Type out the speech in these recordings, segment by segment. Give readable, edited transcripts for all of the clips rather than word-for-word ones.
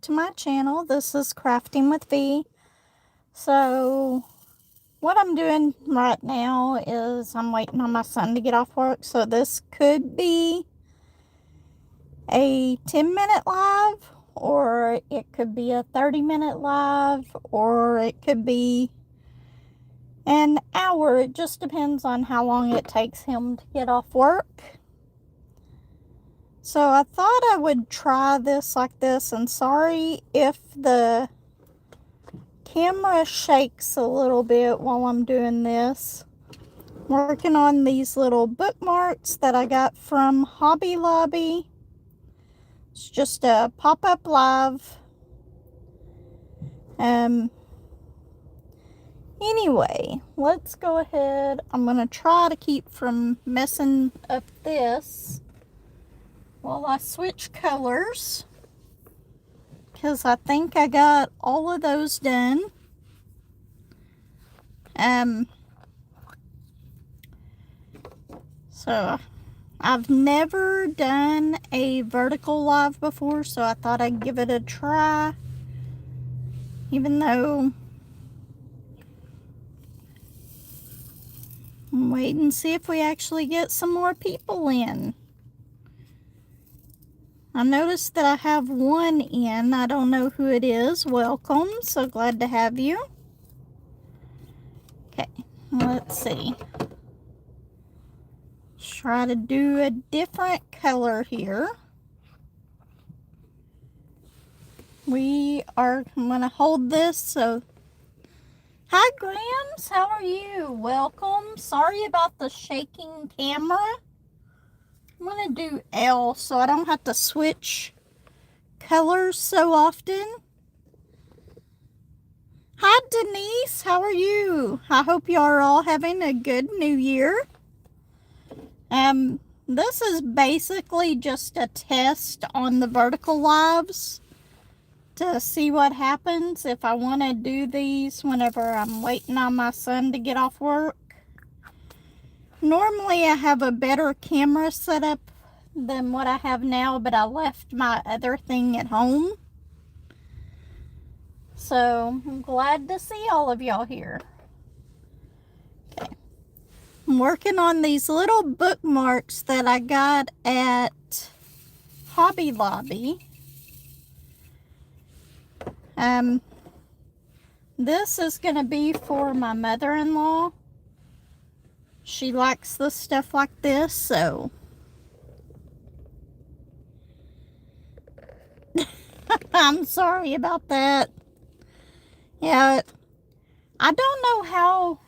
to my channel. This is Crafting with V. So what I'm doing right now is I'm waiting on my son to get off work. So this could be a 10-minute live, or it could be a 30-minute live, or it could be an hour. It just depends on how long it takes him to get off work. So I thought I would try this like this, and sorry if the camera shakes a little bit while I'm doing this. I'm working on these little bookmarks that I got from Hobby Lobby. It's just a pop-up live. Anyway, let's go ahead. I'm going to try to keep from messing up this while I switch colors, because I think I got all of those done. So I've never done a vertical live before, so I thought I'd give it a try, even though I'm waiting to see if we actually get some more people in. I noticed that I have one in. I don't know who it is. Welcome. So glad to have you. Okay, let's see. Let's try to do a different color here. I'm going to hold this. So, hi Grams, how are you? Welcome. Sorry about the shaking camera. I'm going to do L so I don't have to switch colors so often. Hi Denise, how are you? I hope you are all having a good new year. This is basically just a test on the vertical lives to see what happens if I want to do these whenever I'm waiting on my son to get off work. Normally I have a better camera setup than what I have now, but I left my other thing at home. So I'm glad to see all of y'all here. Okay. I'm working on these little bookmarks that I got at Hobby Lobby. This is going to be for my mother-in-law. She likes the stuff like this, so I'm sorry about that. Yeah, I don't know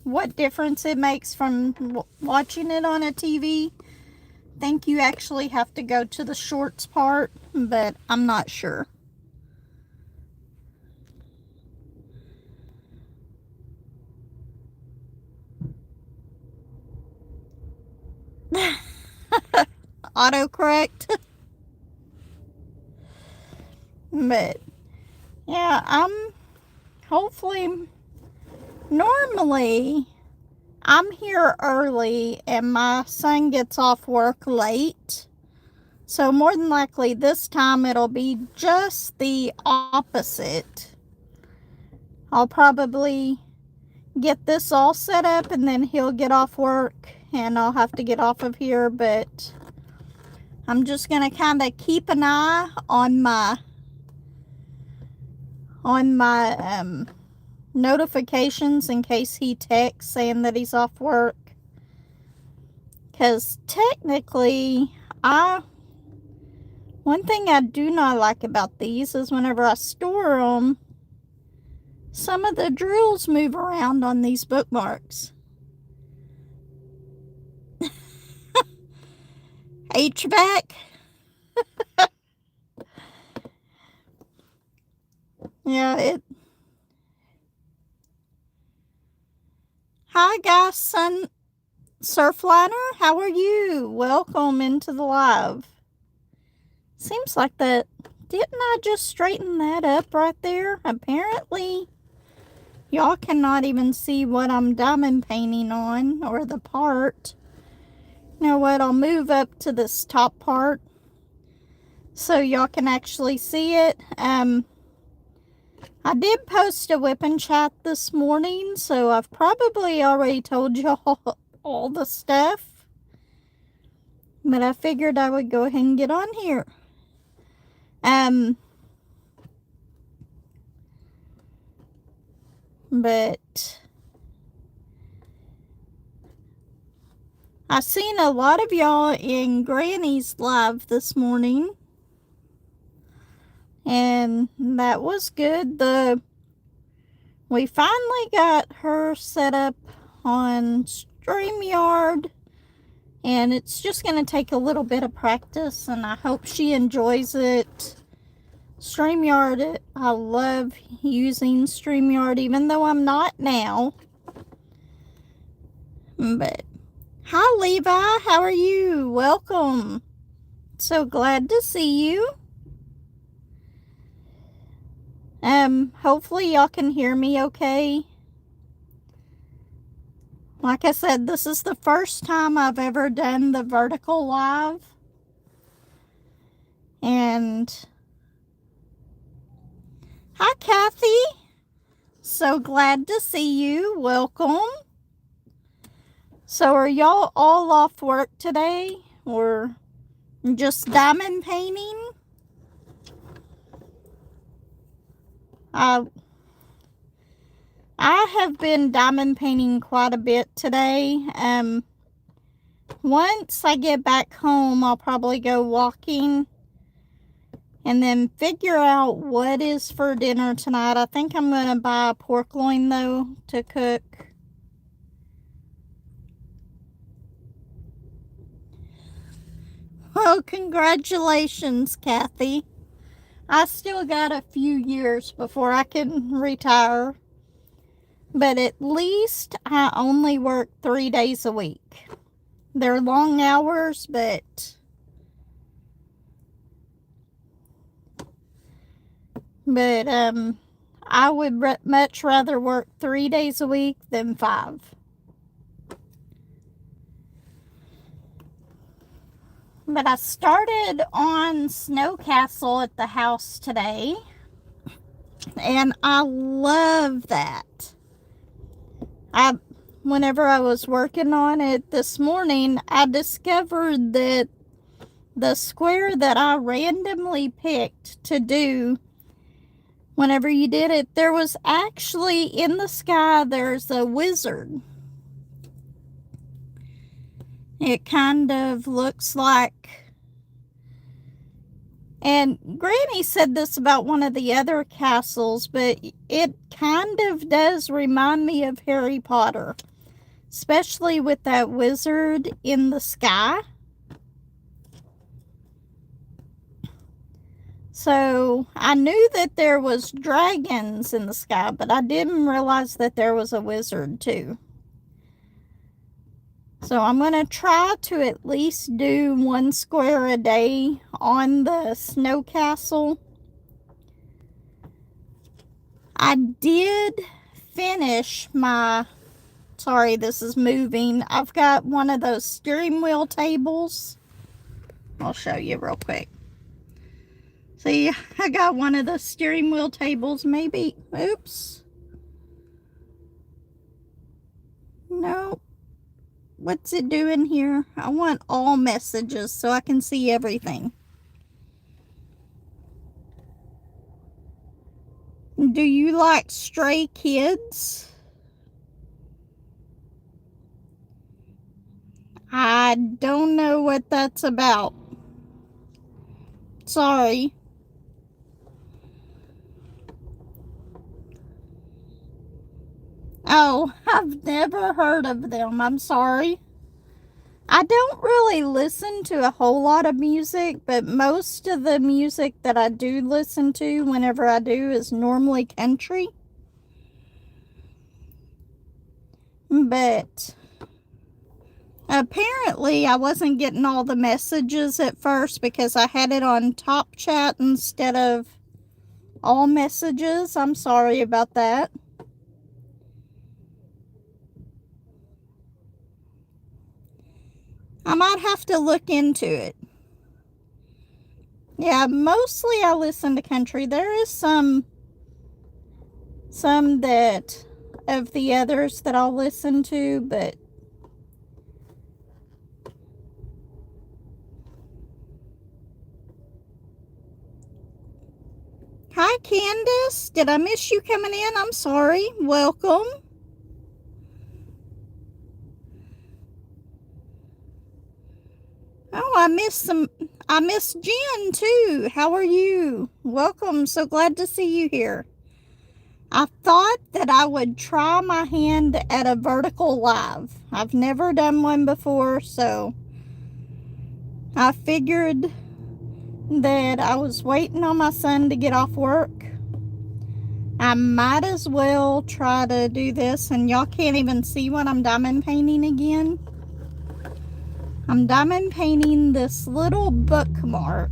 what difference it makes from watching it on a TV. I think you actually have to go to the shorts part, but I'm not sure. Autocorrect. But yeah, normally I'm here early and my son gets off work late. So more than likely this time it'll be just the opposite. I'll probably get this all set up and then he'll get off work and I'll have to get off of here, but I'm just going to kind of keep an eye on my notifications in case he texts saying that he's off work. Because technically, one thing I do not like about these is whenever I store them, some of the drills move around on these bookmarks. HVAC. Yeah, Hi guys, Surfliner, how are you? Welcome into the live. Seems like that, didn't I just straighten that up right there? Apparently, y'all cannot even see what I'm diamond painting on, or the part. You know what, I'll move up to this top part so y'all can actually see it. I did post a whipping chat this morning, so I've probably already told y'all all the stuff. But I figured I would go ahead and get on here. But I seen a lot of y'all in Granny's live this morning. And that was good. We finally got her set up on StreamYard, and it's just going to take a little bit of practice, and I hope she enjoys it. StreamYard, I love using StreamYard, even though I'm not now. But hi, Levi, how are you? Welcome. So glad to see you. Hopefully y'all can hear me okay. Like I said, this is the first time I've ever done the vertical live. And hi, Kathy. So glad to see you. Welcome. So are y'all all off work today or just diamond painting? I have been diamond painting quite a bit today. Once I get back home, I'll probably go walking and then figure out what is for dinner tonight. I think I'm going to buy a pork loin, though, to cook. Oh, congratulations, Kathy. I still got a few years before I can retire. But at least I only work 3 days a week. They're long hours, but I would much rather work 3 days a week than 5. But I started on Snow Castle at the house today, and I love that. Whenever I was working on it this morning, I discovered that the square that I randomly picked to do, whenever you did it, there was actually in the sky, there's a wizard. It kind of looks like, and Granny said this about one of the other castles, but it kind of does remind me of Harry Potter, especially with that wizard in the sky. So I knew that there was dragons in the sky, but I didn't realize that there was a wizard too. So I'm going to try to at least do 1 square a day on the snow castle. I did finish my, sorry, this is moving. I've got one of those steering wheel tables. I'll show you real quick. See, I got one of the steering wheel tables, maybe. Oops. Nope. What's it doing here? I want all messages so I can see everything. Do you like stray kids? I don't know what that's about. Sorry. Oh, I've never heard of them. I'm sorry. I don't really listen to a whole lot of music, but most of the music that I do listen to whenever I do is normally country. But apparently I wasn't getting all the messages at first because I had it on top chat instead of all messages. I'm sorry about that. I might have to look into it. Yeah, mostly I listen to country. There is some that of the others that I'll listen to, but hi Candace, did I miss you coming in? I'm sorry. Welcome. Oh, I missed Jen too. How are you? Welcome. So glad to see you here. I thought that I would try my hand at a vertical live. I've never done one before, so I figured that I was waiting on my son to get off work. I might as well try to do this, and y'all can't even see what I'm diamond painting again. I'm diamond painting this little bookmark.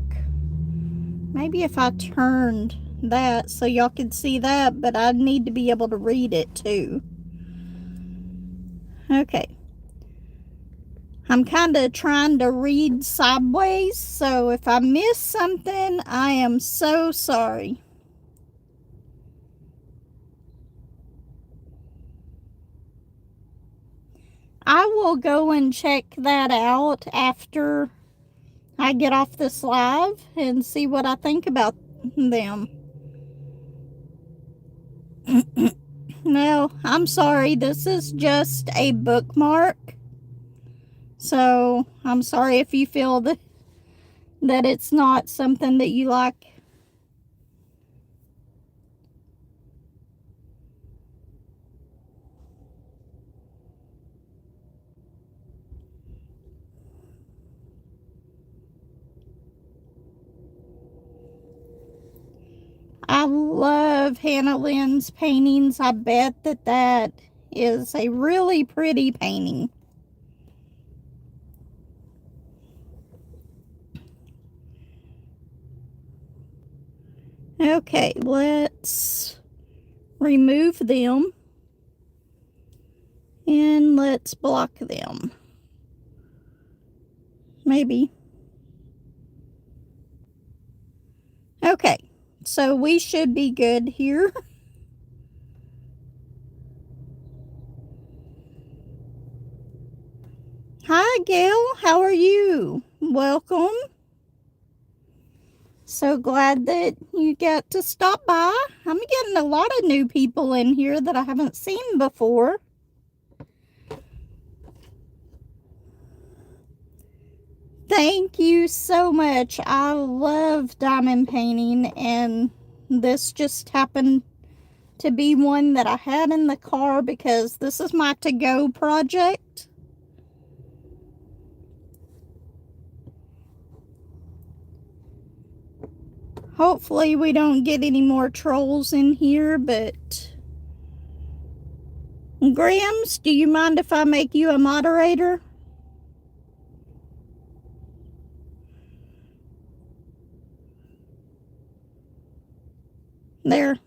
Maybe if I turned that so y'all could see that, but I need to be able to read it too. Okay. I'm kind of trying to read sideways, so if I miss something, I am so sorry. I will go and check that out after I get off this live and see what I think about them. No, I'm sorry. This is just a bookmark. So I'm sorry if you feel that it's not something that you like. I love Hannah Lynn's paintings. I bet that is a really pretty painting. Okay, let's remove them and let's block them. Maybe. Okay, so we should be good here. Hi, Gail. How are you? Welcome. So glad that you got to stop by. I'm getting a lot of new people in here that I haven't seen before. Thank you so much. I love diamond painting, and this just happened to be one that I had in the car because this is my to-go project. Hopefully we don't get any more trolls in here, but Grams, do you mind if I make you a moderator? There.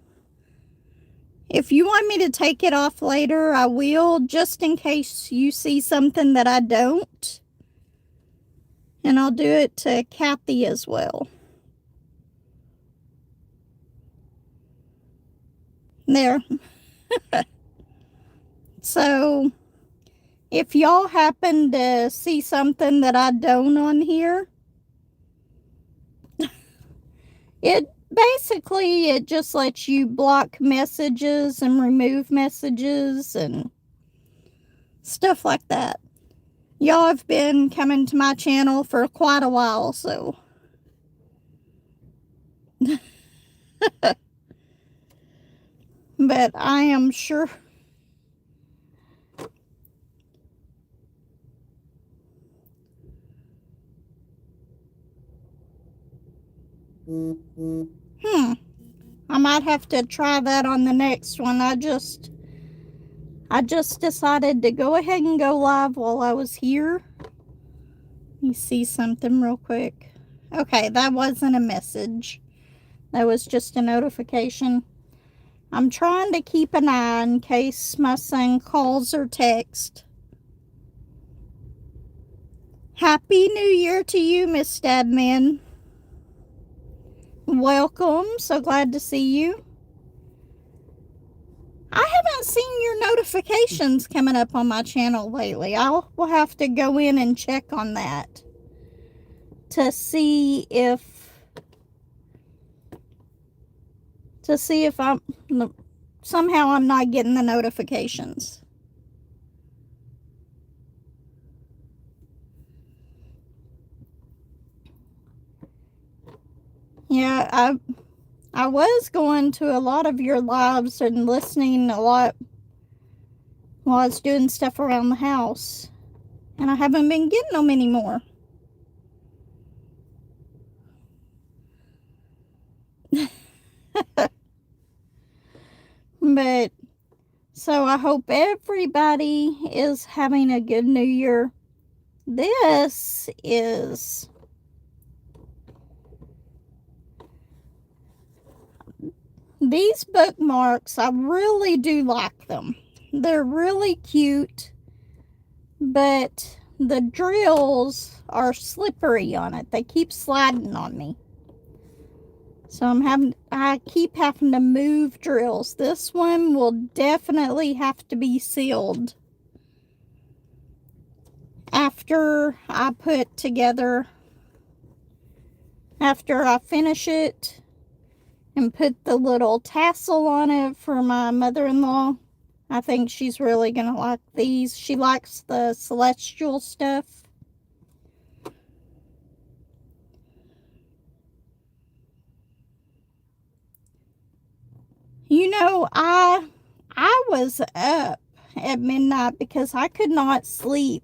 If you want me to take it off later, I will, just in case you see something that I don't. And I'll do it to Kathy as well. There. So, if y'all happen to see something that I don't on here, it just lets you block messages and remove messages and stuff like that. Y'all have been coming to my channel for quite a while, so but I am sure I might have to try that on the next one. I just decided to go ahead and go live while I was here. Let me see something real quick. Okay, that wasn't a message. That was just a notification. I'm trying to keep an eye in case my son calls or texts. Happy New Year to you, Miss Stadman. Welcome. So glad to see you. I haven't seen your notifications coming up on my channel lately. I will have to go in and check on that to see if I'm somehow I'm not getting the notifications. Yeah, I was going to a lot of your lives and listening a lot while I was doing stuff around the house, and I haven't been getting them anymore. But so I hope everybody is having a good new year. These bookmarks, I really do like them. They're really cute, but the drills are slippery on it. They keep sliding on me. So I keep having to move drills. This one will definitely have to be sealed after I finish it and put the little tassel on it for my mother-in-law. I think she's really gonna like these. She likes the celestial stuff. You know, I was up at midnight because I could not sleep,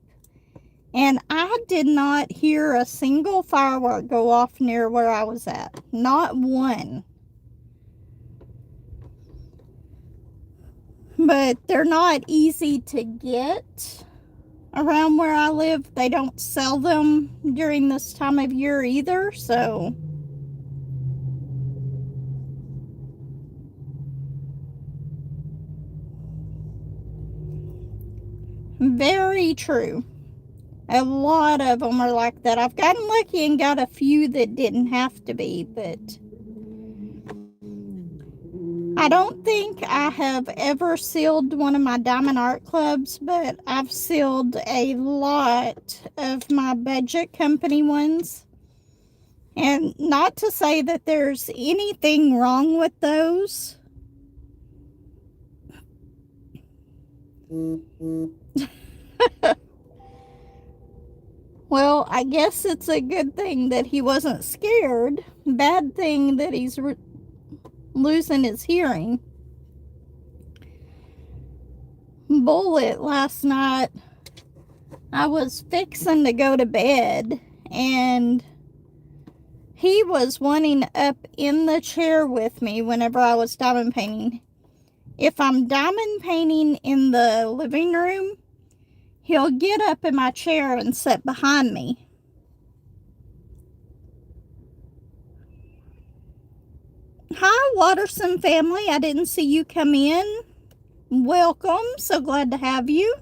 and I did not hear a single firework go off near where I was at. Not one. But they're not easy to get around where I live. They don't sell them during this time of year either, so very true. A lot of them are like that. I've gotten lucky and got a few that didn't have to be, but I don't think I have ever sealed one of my diamond art clubs, but I've sealed a lot of my budget company ones. And not to say that there's anything wrong with those. Well, I guess it's a good thing that he wasn't scared. Bad thing that he's losing his hearing. Bullet last night, I was fixing to go to bed, and he was wanting up in the chair with me whenever I was diamond painting. If I'm diamond painting in the living room, he'll get up in my chair and sit behind me. Hi, Watterson family. I didn't see you come in. Welcome. So glad to have you.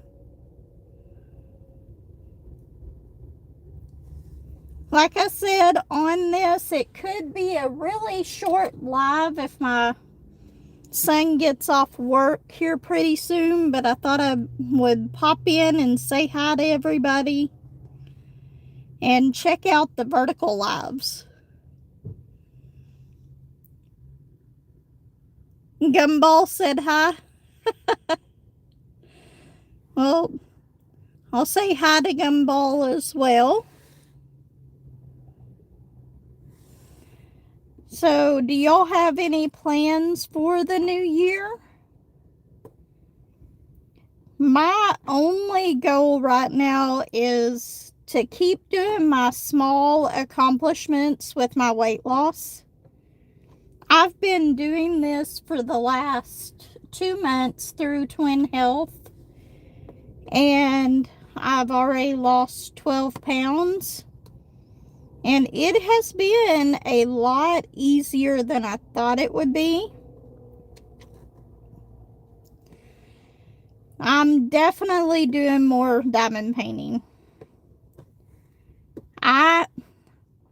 Like I said on this, it could be a really short live if my son gets off work here pretty soon, but I thought I would pop in and say hi to everybody and check out the vertical lives. Gumball said hi. Well, I'll say hi to Gumball as well. So, do y'all have any plans for the new year? My only goal right now is to keep doing my small accomplishments with my weight loss. I've been doing this for the last 2 months through Twin Health, and I've already lost 12 pounds. And it has been a lot easier than I thought it would be. I'm definitely doing more diamond painting. I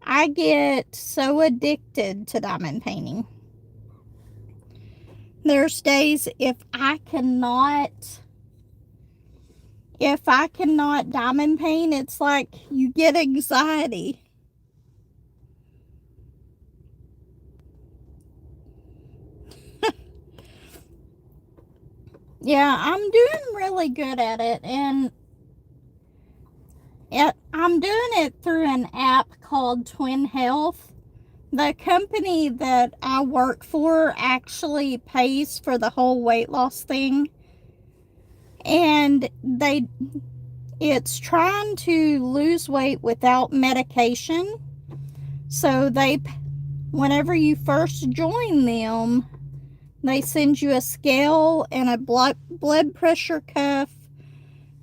I get so addicted to diamond painting. There's days if I cannot diamond paint, it's like you get anxiety. Yeah, I'm doing really good at it, and I'm doing it through an app called Twin Health. The company that I work for actually pays for the whole weight loss thing, and it's trying to lose weight without medication. So whenever you first join them, they send you a scale and a blood pressure cuff,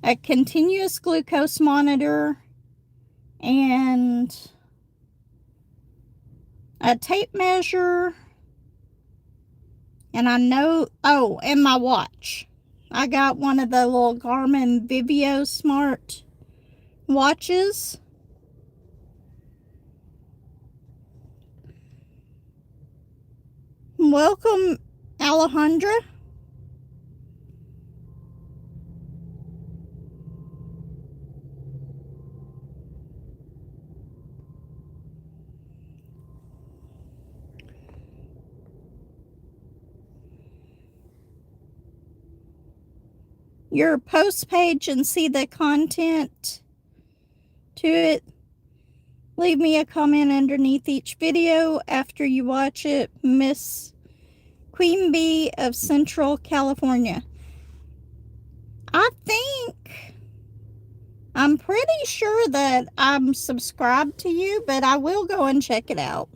a continuous glucose monitor, and a tape measure, and and my watch. I got one of the little Garmin Vivio smart watches. Welcome, Alejandra. Your post page and see the content to it. Leave me a comment underneath each video after you watch it. Miss Queen Bee of Central California. I'm pretty sure that I'm subscribed to you, but I will go and check it out.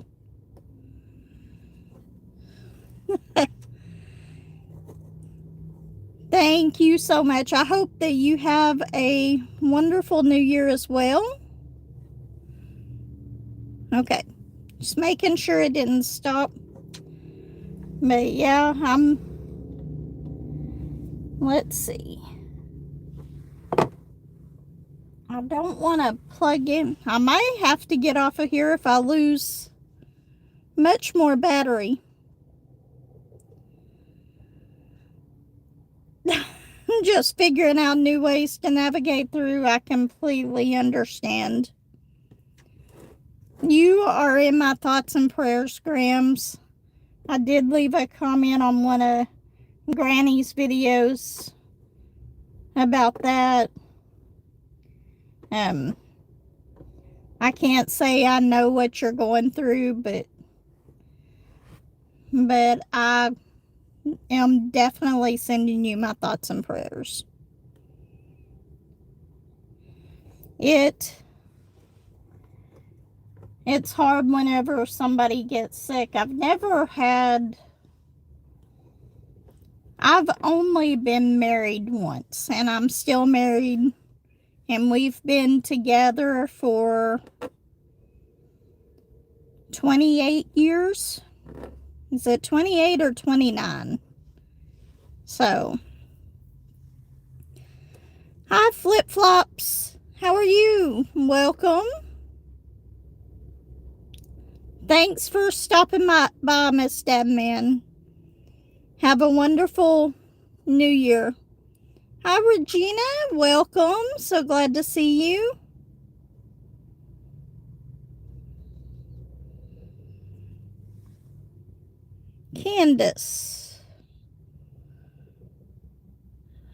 Thank you so much. I hope that you have a wonderful new year as well. Okay, just making sure it didn't stop. But yeah, let's see. I don't want to plug in. I might have to get off of here if I lose much more battery. Just figuring out new ways to navigate through. I completely understand. You are in my thoughts and prayers, Grams. I did leave a comment on one of Granny's videos about that. I can't say I know what you're going through, but I am definitely sending you my thoughts and prayers. It's hard whenever somebody gets sick. I've only been married once, and I'm still married, and we've been together for 28 years. Is it 28 or 29? So, hi, Flip Flops. How are you? Welcome. Thanks for stopping by, Miss Dabman. Have a wonderful new year. Hi, Regina. Welcome. So glad to see you. Candace.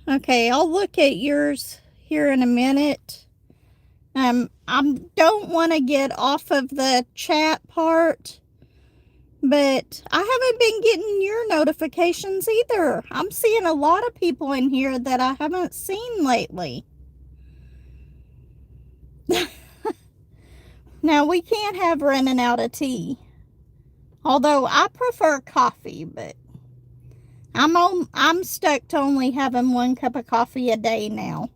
Okay, I'll look at yours here in a minute. I don't want to get off of the chat part, but I haven't been getting your notifications either. I'm seeing a lot of people in here that I haven't seen lately. Now, we can't have running out of tea. Although I prefer coffee, but I'm stuck to only having 1 cup of coffee a day now.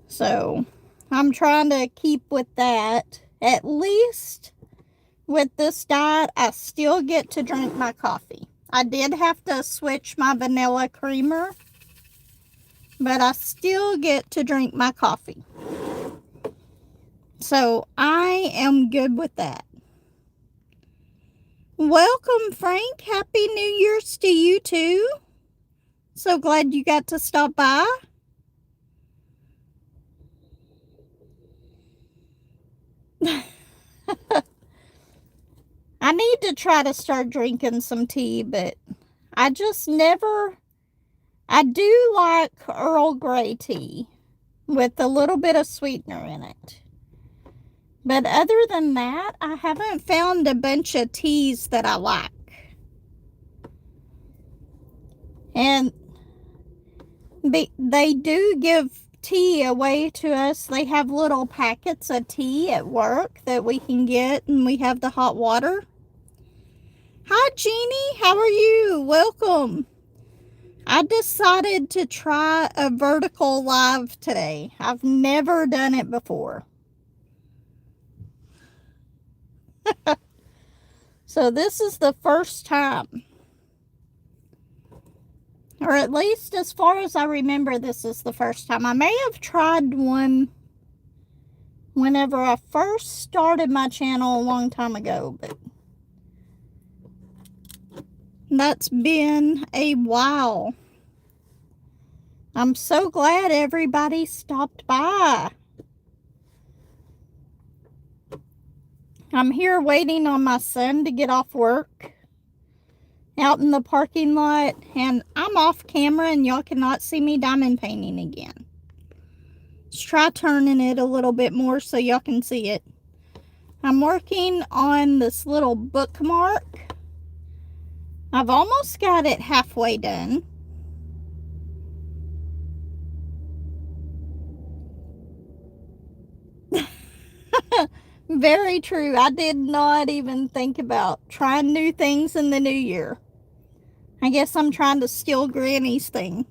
So, I'm trying to keep with that. At least with this diet, I still get to drink my coffee. I did have to switch my vanilla creamer, but I still get to drink my coffee. So I am good with that. Welcome, Frank. Happy New Year's to you too. So glad you got to stop by. I need to try to start drinking some tea, but I just never. I do like Earl Grey tea with a little bit of sweetener in it. But other than that, I haven't found a bunch of teas that I like. And they do give tea away to us. They have little packets of tea at work that we can get, and we have the hot water. Hi, Jeannie. How are you? Welcome. I decided to try a vertical live today. I've never done it before. So this is the first time. Or at least as far as I remember, this is the first time. I may have tried one whenever I first started my channel a long time ago, but that's been a while. I'm so glad everybody stopped by. I'm here waiting on my son to get off work out in the parking lot, and I'm off camera and y'all cannot see me diamond painting again. Let's try turning it a little bit more so y'all can see it. I'm working on this little bookmark. I've almost got it halfway done. Very true. I did not even think about trying new things in the new year. I guess I'm trying to steal Granny's thing.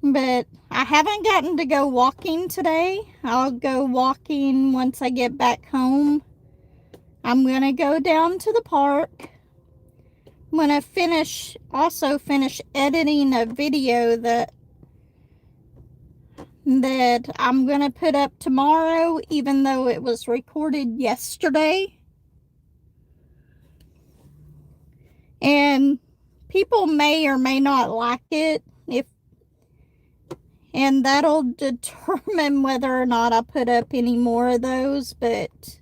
But I haven't gotten to go walking today. I'll go walking once I get back home. I'm going to go down to the park. I'm going to finish editing a video that I'm going to put up tomorrow, even though it was recorded yesterday. And people may or may not like it, and that'll determine whether or not I put up any more of those. But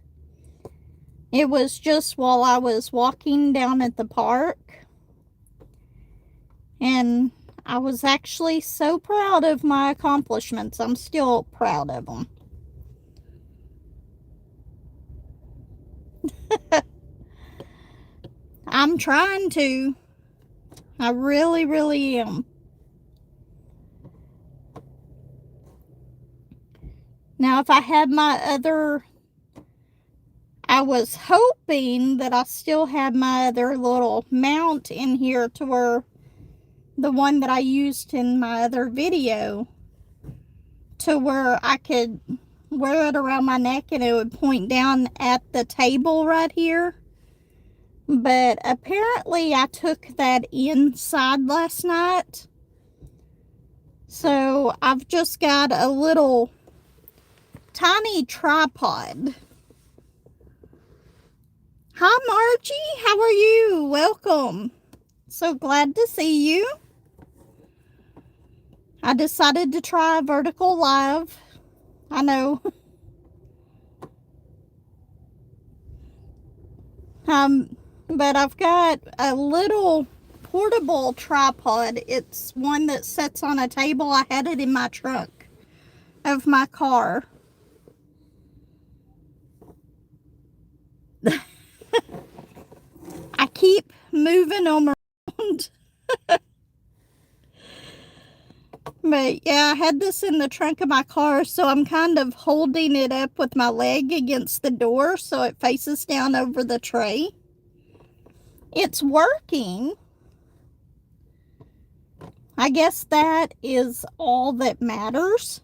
it was just while I was walking down at the park, and I was actually so proud of my accomplishments. I'm still proud of them. I'm trying to. I really, really am. Now, if I had my other... I was hoping that I still had my other little mount in here to where the one that I used in my other video, to where I could wear it around my neck and it would point down at the table right here. But apparently I took that inside last night. So I've just got a little tiny tripod. Hi, Margie. How are you? Welcome. So glad to see you. I decided to try a vertical live. I know. But I've got a little portable tripod. It's one that sits on a table. I had it in my trunk of my car. I keep moving them around. But yeah, I had this in the trunk of my car, so I'm kind of holding it up with my leg against the door so it faces down over the tray. It's working. I guess that is all that matters.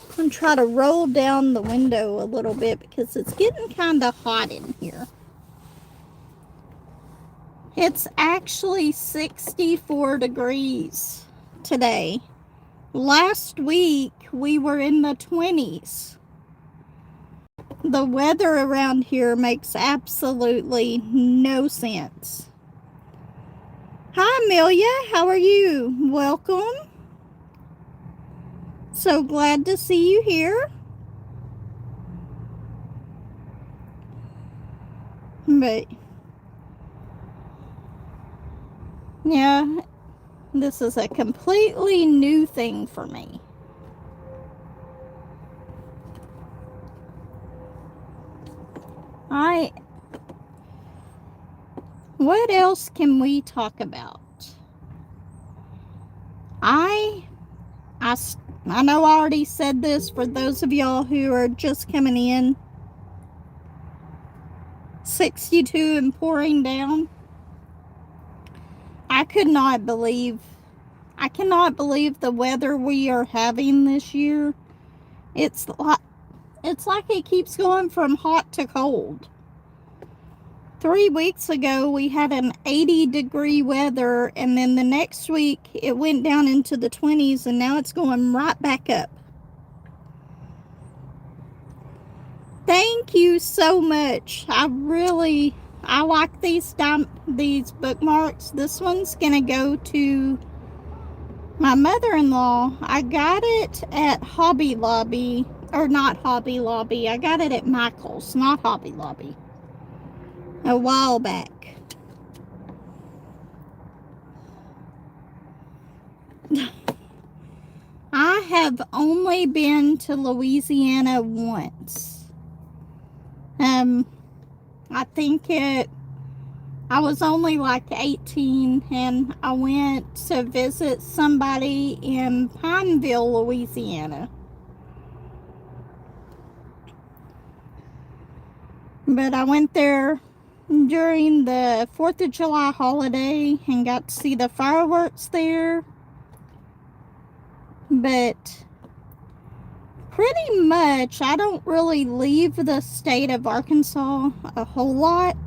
I'm going to try to roll down the window a little bit because it's getting kind of hot in here. It's actually 64 degrees today. Last week we were in the 20s. The weather around here makes absolutely no sense. Hi Amelia, how are you? Welcome. So glad to see you here. But yeah, this is a completely new thing for me. What else can we talk about? I know I already said this for those of y'all who are just coming in. 62 and pouring down. I cannot believe the weather we are having this year. It's like it keeps going from hot to cold. 3 weeks ago we had an 80-degree weather, and then the next week it went down into the 20s, and now it's going right back up. Thank you so much. I like these bookmarks. This one's gonna go to my mother-in-law. I got it at Hobby Lobby, or not Hobby Lobby. I got it at Michael's, not Hobby Lobby, a while back. I have only been to Louisiana once. I was only like 18, and I went to visit somebody in Pineville, Louisiana. But I went there during the 4th of July holiday and got to see the fireworks there. But pretty much, I don't really leave the state of Arkansas a whole lot.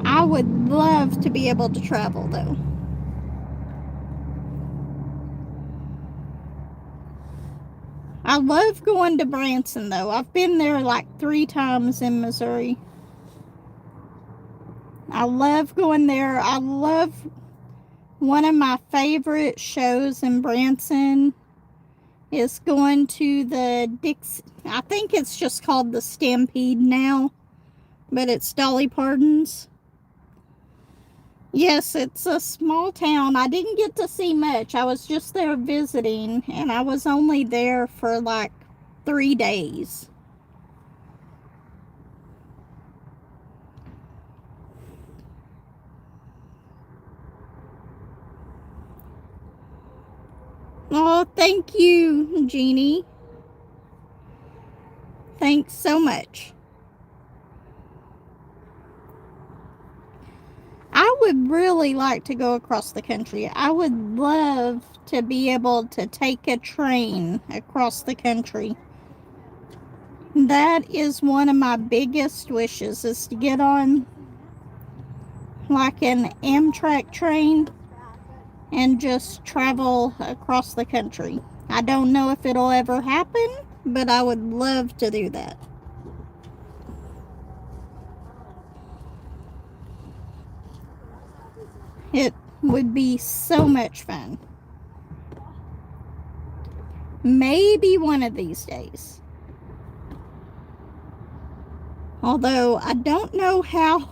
I would love to be able to travel, though. I love going to Branson, though. I've been there like 3 times in Missouri. I love going there. I love one of my favorite shows in Branson is going to I think it's just called the Stampede now, but it's Dolly Parton's. Yes, it's a small town. I didn't get to see much. I was just there visiting, and I was only there for like 3 days. Oh, thank you, Jeannie. Thanks so much. I would really like to go across the country. I would love to be able to take a train across the country. That is one of my biggest wishes, is to get on like an Amtrak train and just travel across the country. I don't know if it'll ever happen, but I would love to do that. It would be so much fun. Maybe one of these days. Although I don't know how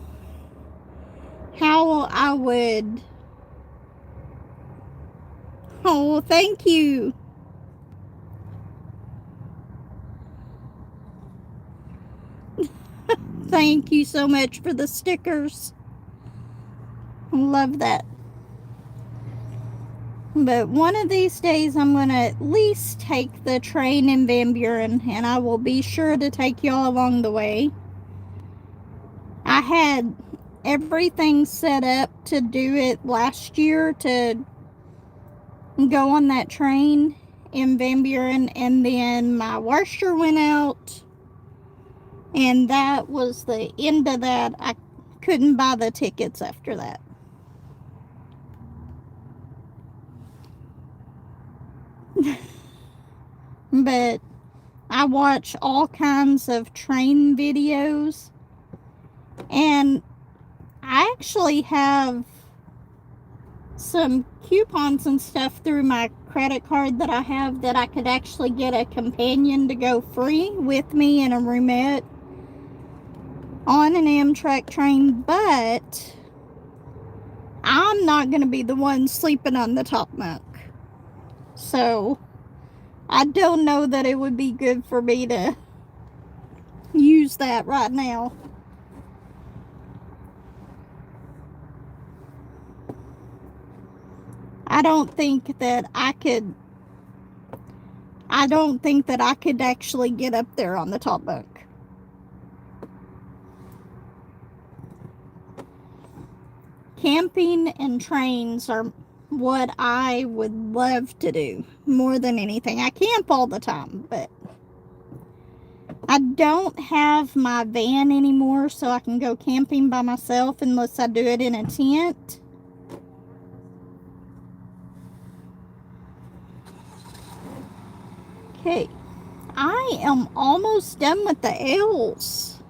I would. Oh, thank you. Thank you so much for the stickers. Love that. But one of these days I'm going to at least take the train in Van Buren, and I will be sure to take y'all along the way. I had everything set up to do it last year, to go on that train in Van Buren, and then my washer went out, and that was the end of that. I couldn't buy the tickets after that. But I watch all kinds of train videos, and I actually have some coupons and stuff through my credit card that I have that I could actually get a companion to go free with me in a roomette on an Amtrak train, but I'm not going to be the one sleeping on the top bunk. So I don't know that it would be good for me to use that right now. I don't think that I could actually get up there on the top bunk. Camping and trains are what I would love to do more than anything. I camp all the time, but I don't have my van anymore, so I can go camping by myself unless I do it in a tent. Okay, I am almost done with the L's.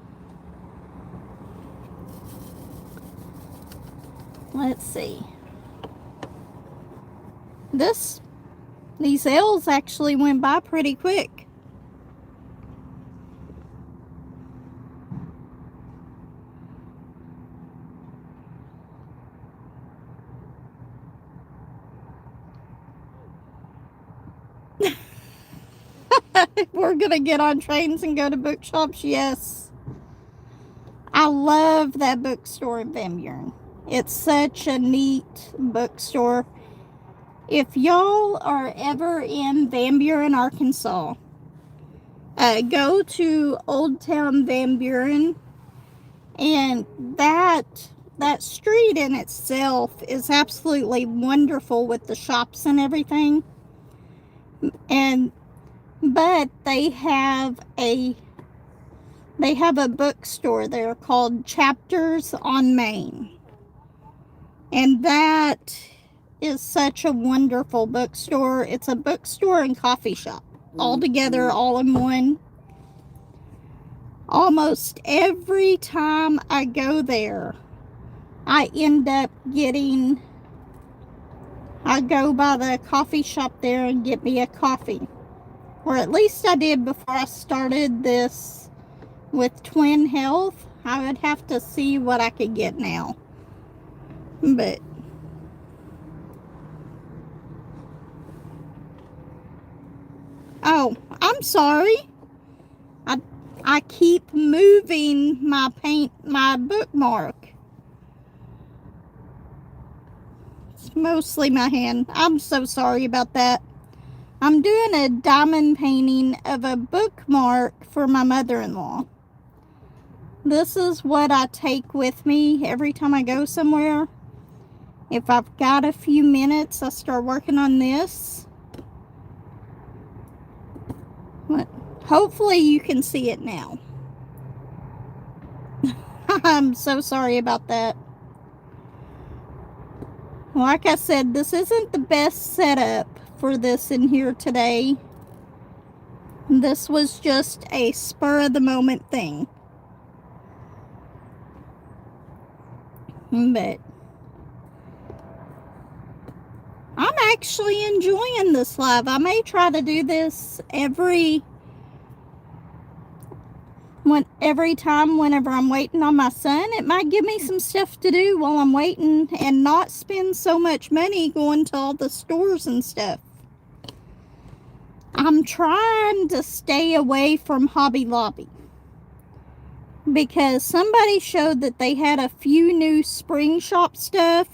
Let's see. These L's actually went by pretty quick. We're gonna get on trains and go to bookshops, yes. I love that bookstore in Van Buren. It's such a neat bookstore. If y'all are ever in Van Buren, Arkansas, go to Old Town Van Buren, and that street in itself is absolutely wonderful with the shops and everything. But they have a bookstore there called Chapters on Main. And that is such a wonderful bookstore. It's a bookstore and coffee shop all together, all in one. Almost every time I go there, I end up I go by the coffee shop there and get me a coffee. Or at least I did before I started this with Twin Health. I would have to see what I could get now. But oh, I'm sorry. I keep moving my bookmark. It's mostly my hand. I'm so sorry about that. I'm doing a diamond painting of a bookmark for my mother-in-law. This is what I take with me every time I go somewhere. If I've got a few minutes, I start working on this. Hopefully you can see it now. I'm so sorry about that. Like I said, this isn't the best setup for this in here today. This was just a spur of the moment thing. But I'm actually enjoying this live. I may try to do this every time whenever I'm waiting on my son. It might give me some stuff to do while I'm waiting and not spend so much money going to all the stores and stuff. I'm trying to stay away from Hobby Lobby because somebody showed that they had a few new spring shop stuff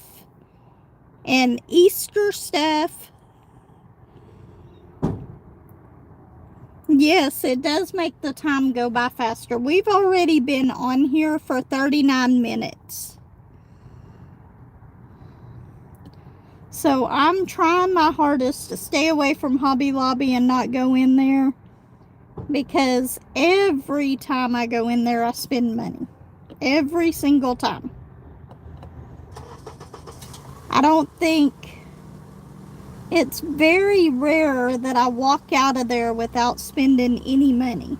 and Easter stuff. Yes, it does make the time go by faster. We've already been on here for 39 minutes. So I'm trying my hardest to stay away from Hobby Lobby and not go in there, because every time I go in there, I spend money. Every single time. I don't think It's very rare that I walk out of there without spending any money.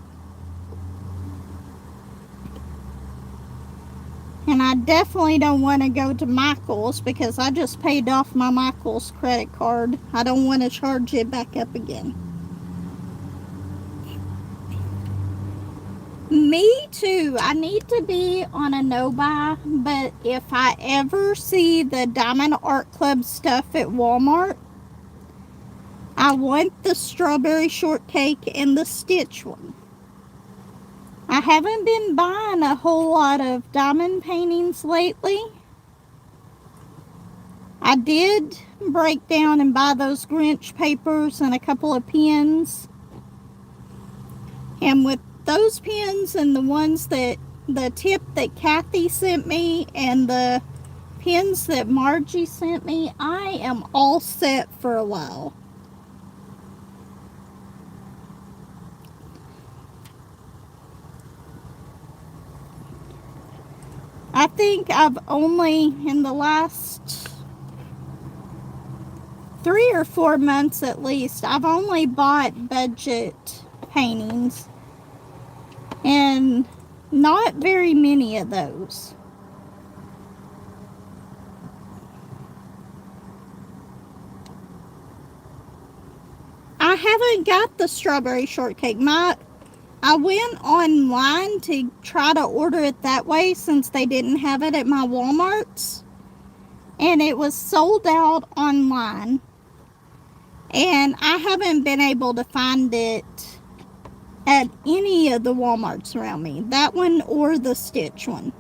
And I definitely don't want to go to Michael's because I just paid off my Michael's credit card. I don't want to charge it back up again. Me too. I need to be on a no-buy, but if I ever see the Diamond Art Club stuff at Walmart, I want the strawberry shortcake and the Stitch one. I haven't been buying a whole lot of diamond paintings lately. I did break down and buy those Grinch papers and a couple of pens. And with those pens and the ones that the tip that Kathy sent me and the pens that Margie sent me, I am all set for a while. I think I've only, in the last 3 or 4 months at least, I've only bought budget paintings. And not very many of those. I haven't got the strawberry shortcake. I went online to try to order it that way since they didn't have it at my Walmarts. And it was sold out online. And I haven't been able to find it at any of the Walmarts around me. That one or the Stitch one.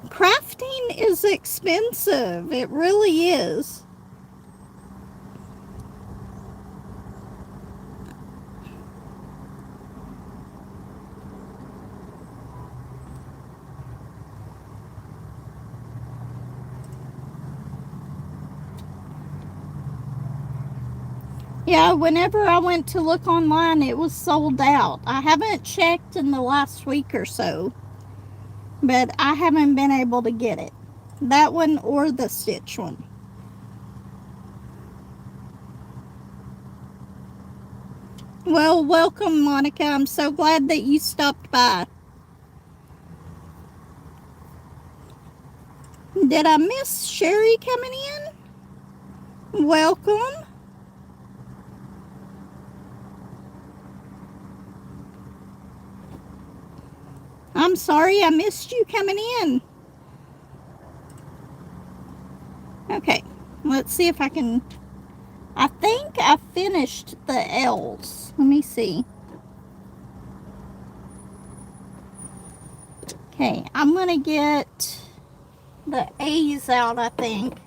Crafting is expensive. It really is. Yeah, whenever I went to look online, it was sold out. I haven't checked in the last week or so, but I haven't been able to get it. That one or the Stitch one. Well, welcome, Monica. I'm so glad that you stopped by. Did I miss Sherry coming in? Welcome. I'm sorry I missed you coming in. Okay, let's see if I can... I think I finished the L's. Let me see. Okay, I'm going to get the A's out, I think.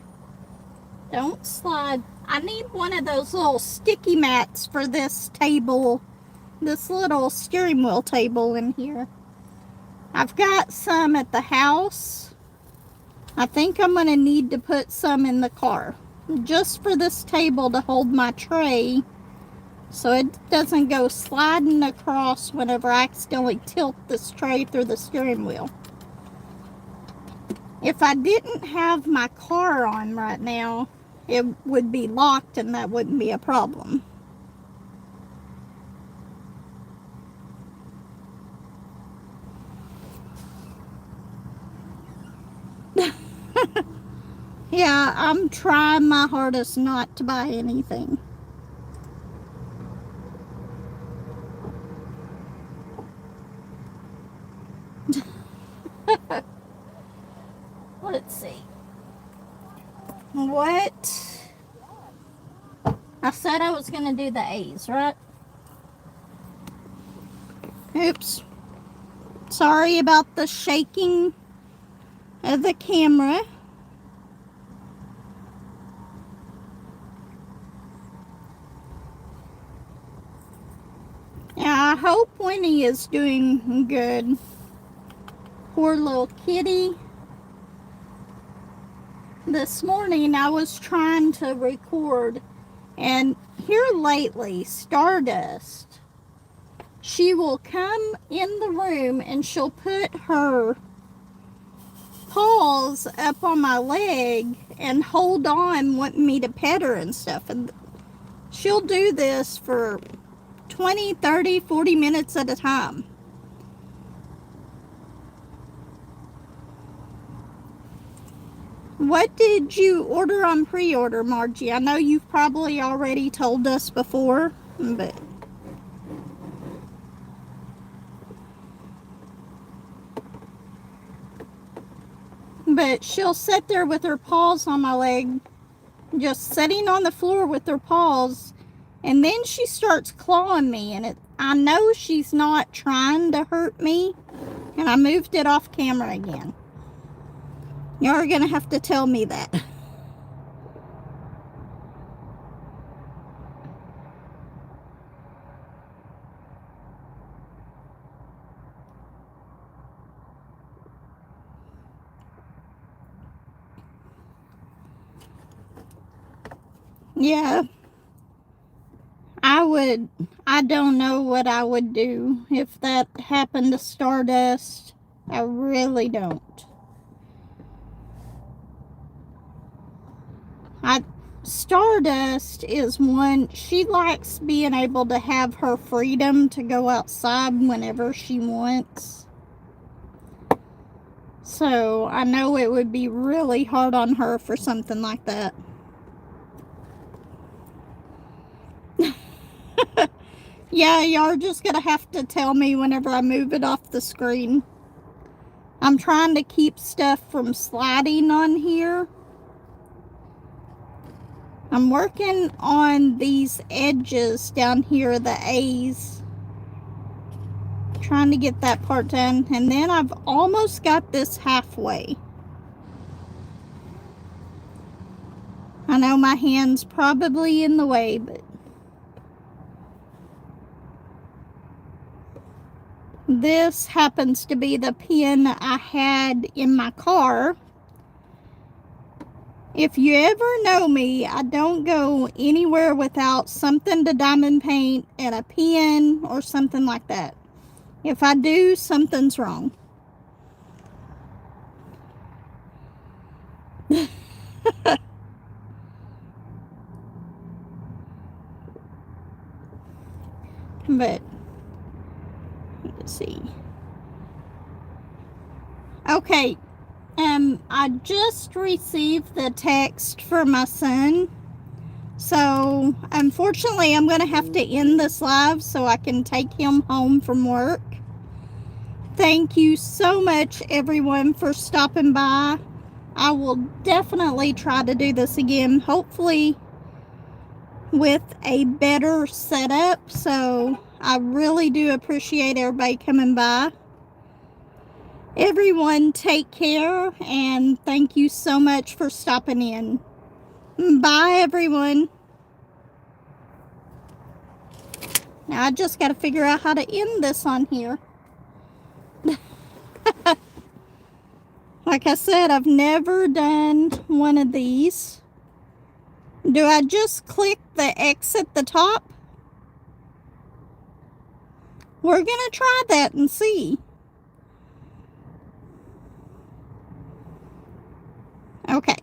Don't slide. I need one of those little sticky mats for this table, this little steering wheel table in here. I've got some at the house. I think I'm going to need to put some in the car, just for this table to hold my tray so it doesn't go sliding across whenever I accidentally tilt this tray through the steering wheel. If I didn't have my car on right now, it would be locked and that wouldn't be a problem. Yeah, I'm trying my hardest not to buy anything. Let's see. What? I said I was going to do the A's, right? Oops. Sorry about the shaking of the camera. Yeah, I hope Winnie is doing good. Poor little kitty. This morning I was trying to record, and here lately, Stardust, she will come in the room and she'll put her paws up on my leg and hold on, wanting me to pet her and stuff. And she'll do this for 20, 30, 40 minutes at a time. What did you order on pre-order, Margie? I know you've probably already told us before, but she'll sit there with her paws on my leg, just sitting on the floor with her paws, and then she starts clawing me, and I know she's not trying to hurt me, and I moved it off camera again. You're gonna have to tell me that. Yeah, I don't know what I would do if that happened to Stardust. I really don't. Stardust is one, she likes being able to have her freedom to go outside whenever she wants. So I know it would be really hard on her for something like that. Yeah, y'all are just gonna have to tell me whenever I move it off the screen. I'm trying to keep stuff from sliding on here. I'm working on these edges down here, the A's. Trying to get that part done. And then I've almost got this halfway. I know my hand's probably in the way, but this happens to be the pen I had in my car. If you ever know me, I don't go anywhere without something to diamond paint and a pen or something like that. If I do, something's wrong. But let's see. Okay, I just received the text for my son. So, unfortunately, I'm going to have to end this live so I can take him home from work. Thank you so much, everyone, for stopping by. I will definitely try to do this again, hopefully with a better setup. So, I really do appreciate everybody coming by. Everyone, take care, and thank you so much for stopping in. Bye, everyone. Now I just got to figure out how to end this on here. Like I said, I've never done one of these. Do I just click the X at the top? We're going to try that and see. Okay.